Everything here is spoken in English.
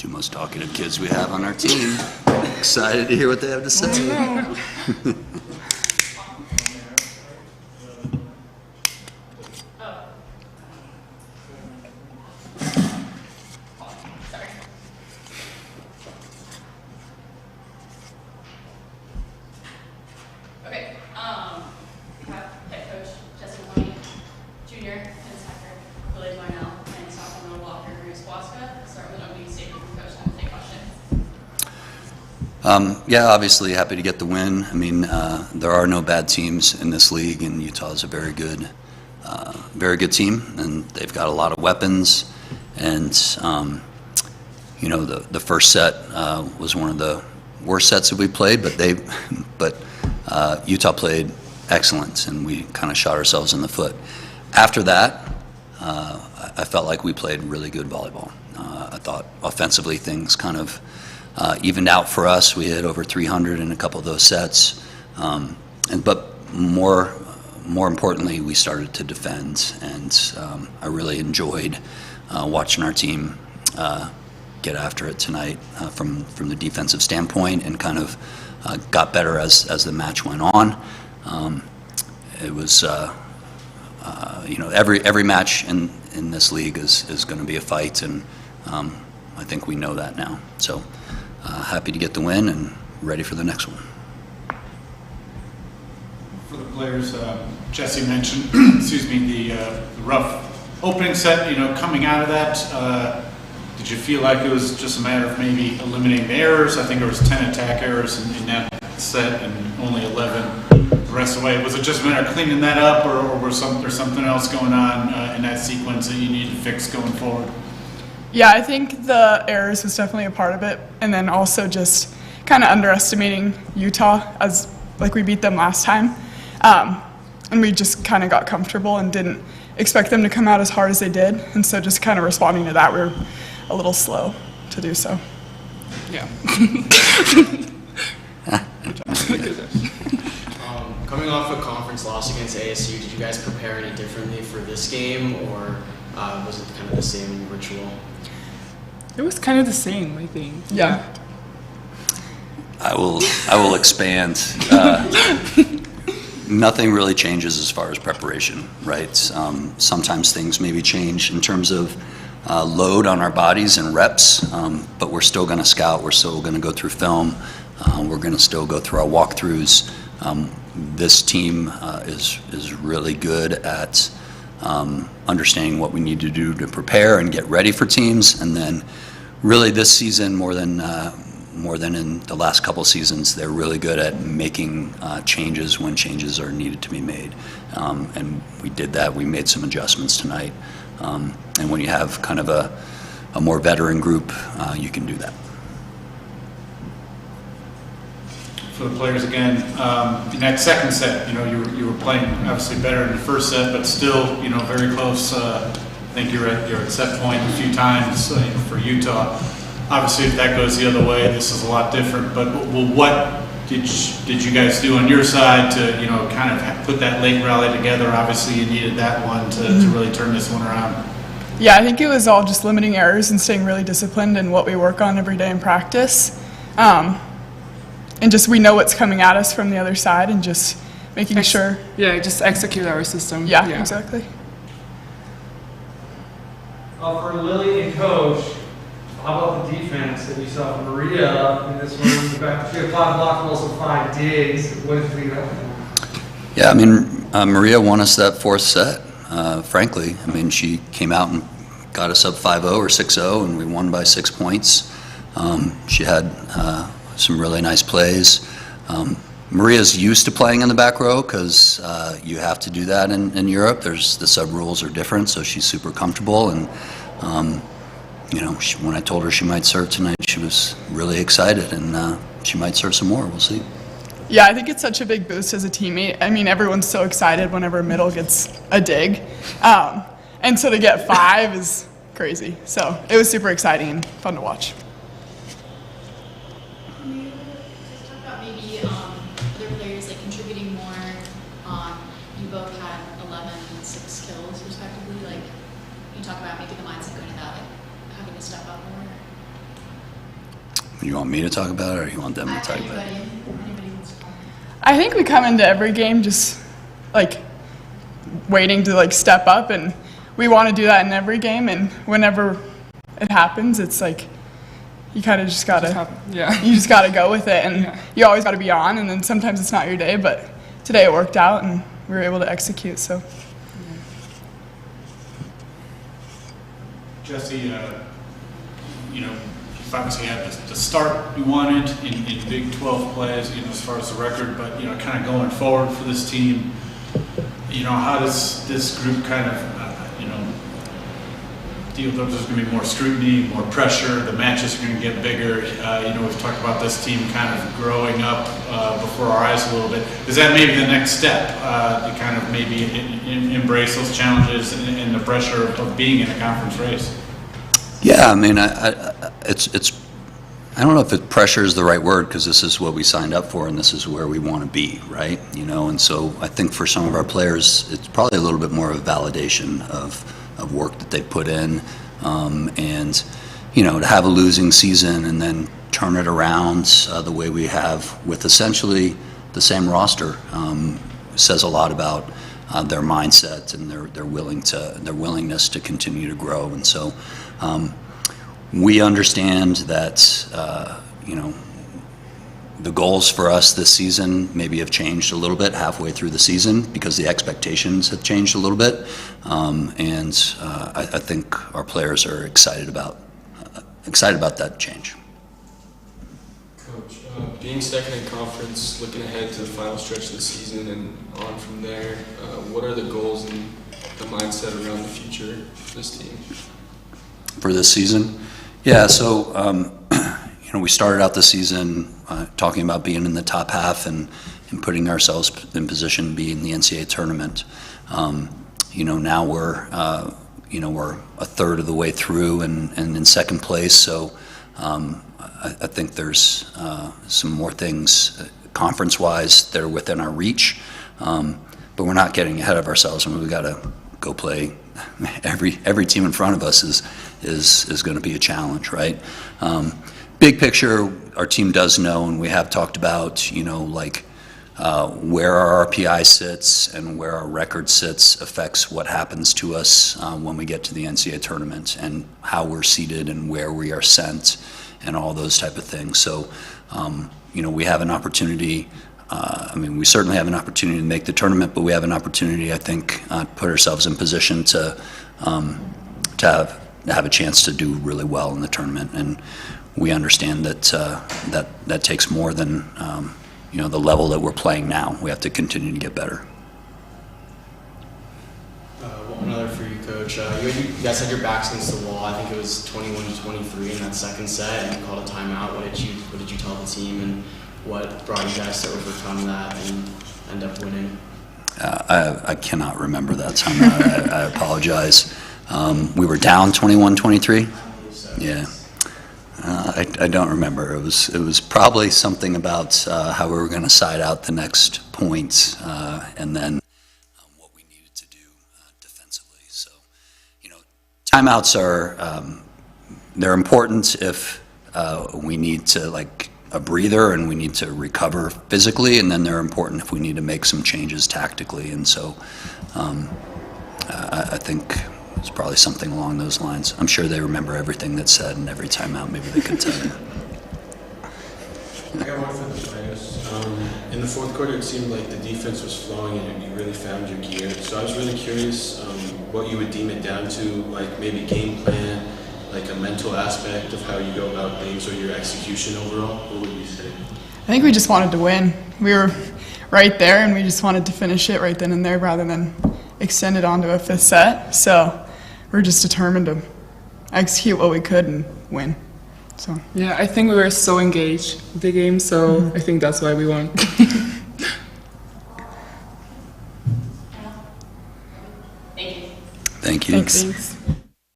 two most talkative kids we have on our team. Excited to hear what they have to say. Okay, we have head coach Jesse Mahoney, junior, tennis hacker, Village Marnell, and sophomore Walker Waska. Start with an opening statement from coach and take questions. Yeah, obviously happy to get the win. I mean, there are no bad teams in this league, and Utah is a very good team, and they've got a lot of weapons. And you know, the first set was one of the worst sets that we played, but Utah played excellent, and we kind of shot ourselves in the foot. After that, I felt like we played really good volleyball. I thought offensively things kind of evened out for us. We hit over 300 in a couple of those sets, but more importantly, we started to defend, and I really enjoyed watching our team get after it tonight from the defensive standpoint, and kind of got better as the match went on. It was you know, every match in this league is going to be a fight, and I think we know that now. So happy to get the win and ready for the next one. For the players, Jesse mentioned, excuse me, the rough opening set. You know, coming out of that, did you feel like it was just a matter of maybe eliminating the errors? I think there was 10 attack errors in that set and only 11 the rest of the way. Was it just a matter of cleaning that up, or was there something else going on in that sequence that you need to fix going forward? Yeah, I think the errors was definitely a part of it, and then also just kind of underestimating Utah, as like we beat them last time, and we just kind of got comfortable and didn't expect them to come out as hard as they did, and so just kind of responding to that, we were a little slow to do so. Yeah. Coming off a conference loss against ASU, did you guys prepare any differently for this game, or was it kind of the same ritual? It was kind of the same, I think. Yeah. I will expand. Nothing really changes as far as preparation, right? Sometimes things maybe change in terms of load on our bodies and reps, but we're still going to scout. We're still going to go through film. We're going to still go through our walkthroughs. This team is really good at understanding what we need to do to prepare and get ready for teams, and then really this season more than in the last couple seasons, they're really good at making changes when changes are needed to be made, and we did that. We made some adjustments tonight, and when you have kind of a more veteran group, you can do that. For the players again, in that second set, you know, you were playing obviously better in the first set, but still, you know, very close. I think you're at set point a few times for Utah. Obviously, if that goes the other way, this is a lot different. But what did you guys do on your side to, you know, kind of put that late rally together? Obviously, you needed that one to really turn this one around. Yeah, I think it was all just limiting errors and staying really disciplined in what we work on every day in practice. And just we know what's coming at us from the other side, and just making sure. Yeah, just execute our system. Yeah, exactly. For Lily and Coach, how about the defense that you saw from Maria in this one? You got 5 block goals and 5 digs. What did you think of that? Yeah, I mean, Maria won us that fourth set, frankly. I mean, she came out and got us up 5-0 or 6-0, and we won by 6 points. She had some really nice plays. Maria's used to playing in the back row because you have to do that in Europe. The sub rules are different, so she's super comfortable. And you know, when I told her she might serve tonight, she was really excited, and she might serve some more. We'll see. Yeah, I think it's such a big boost as a teammate. I mean, everyone's so excited whenever middle gets a dig, and so to get 5 is crazy. So it was super exciting and fun to watch. You both had 11 and 6 kills respectively. Like, you talk about maybe the mindset going into that, like having to step up more. You want me to talk about it, or you want them to talk about it? Anybody wants to talk? I think we come into every game just like waiting to like step up, and we want to do that in every game. And whenever it happens, it's like you kind of just gotta Yeah. you just gotta go with it, and Yeah. you always gotta be on. And then sometimes it's not your day, but today it worked out, and we were able to execute. So Jesse, you know, you've obviously had the start you wanted in Big 12 plays, you know, as far as the record, but, you know, kind of going forward for this team, you know, how does this group kind of, you know, deal with, there's going to be more scrutiny, more pressure, the matches are going to get bigger. You know, we've talked about this team kind of growing up before our eyes a little bit. Is that maybe the next step to kind of maybe embrace those challenges and the pressure of being in a conference race? Yeah, I mean, it's. I don't know if pressure is the right word, because this is what we signed up for, and this is where we want to be, right? You know, and so I think for some of our players, it's probably a little bit more of a validation of work that they put in, and you know, to have a losing season and then turn it around the way we have with essentially the same roster says a lot about their mindset and their willingness to continue to grow. And so we understand that you know, the goals for us this season maybe have changed a little bit halfway through the season because the expectations have changed a little bit, and I think our players are excited about that change. Coach, being second in conference, looking ahead to the final stretch of the season and on from there, what are the goals and the mindset around the future of this team? For this season? Yeah, so you know, we started out the season talking about being in the top half and putting ourselves in position to be in the NCAA tournament. You know, now we're you know, we're a third of the way through and in second place. So I think there's some more things conference-wise that are within our reach, but we're not getting ahead of ourselves. I mean, we've got to go play. Every team in front of us is going to be a challenge, right? Big picture, our team does know, and we have talked about, you know, like where our RPI sits and where our record sits affects what happens to us when we get to the NCAA tournament, and how we're seated and where we are sent and all those type of things. So, you know, we have an opportunity. I mean, we certainly have an opportunity to make the tournament, but we have an opportunity, I think, to put ourselves in position to have a chance to do really well in the tournament. And we understand that that takes more than you know, the level that we're playing now. We have to continue to get better. One other for you, Coach. You guys had your backs against the wall. I think it was 21-23 in that second set, and you called a timeout. What did you tell the team, and what brought you guys to overcome that and end up winning? I cannot remember that timeout. I apologize. We were down 21-23. Yeah. I don't remember. It was probably something about how we were going to side out the next point, and then what we needed to do defensively. So, you know, timeouts are they're important if we need to, like, a breather and we need to recover physically, and then they're important if we need to make some changes tactically. And so I think it's probably something along those lines. I'm sure they remember everything that's said, and every timeout maybe they could tell you. I got one for the players. In the fourth quarter, it seemed like the defense was flowing and you really found your gear. So I was really curious what you would deem it down to, like maybe game plan, like a mental aspect of how you go about things, or your execution overall. What would you say? I think we just wanted to win. We were right there, and we just wanted to finish it right then and there rather than extend it onto a fifth set. So we're just determined to execute what we could and win. So Yeah, I think we were so engaged with the game, so I think that's why we won. Thank you. Thank you. thanks. Thanks.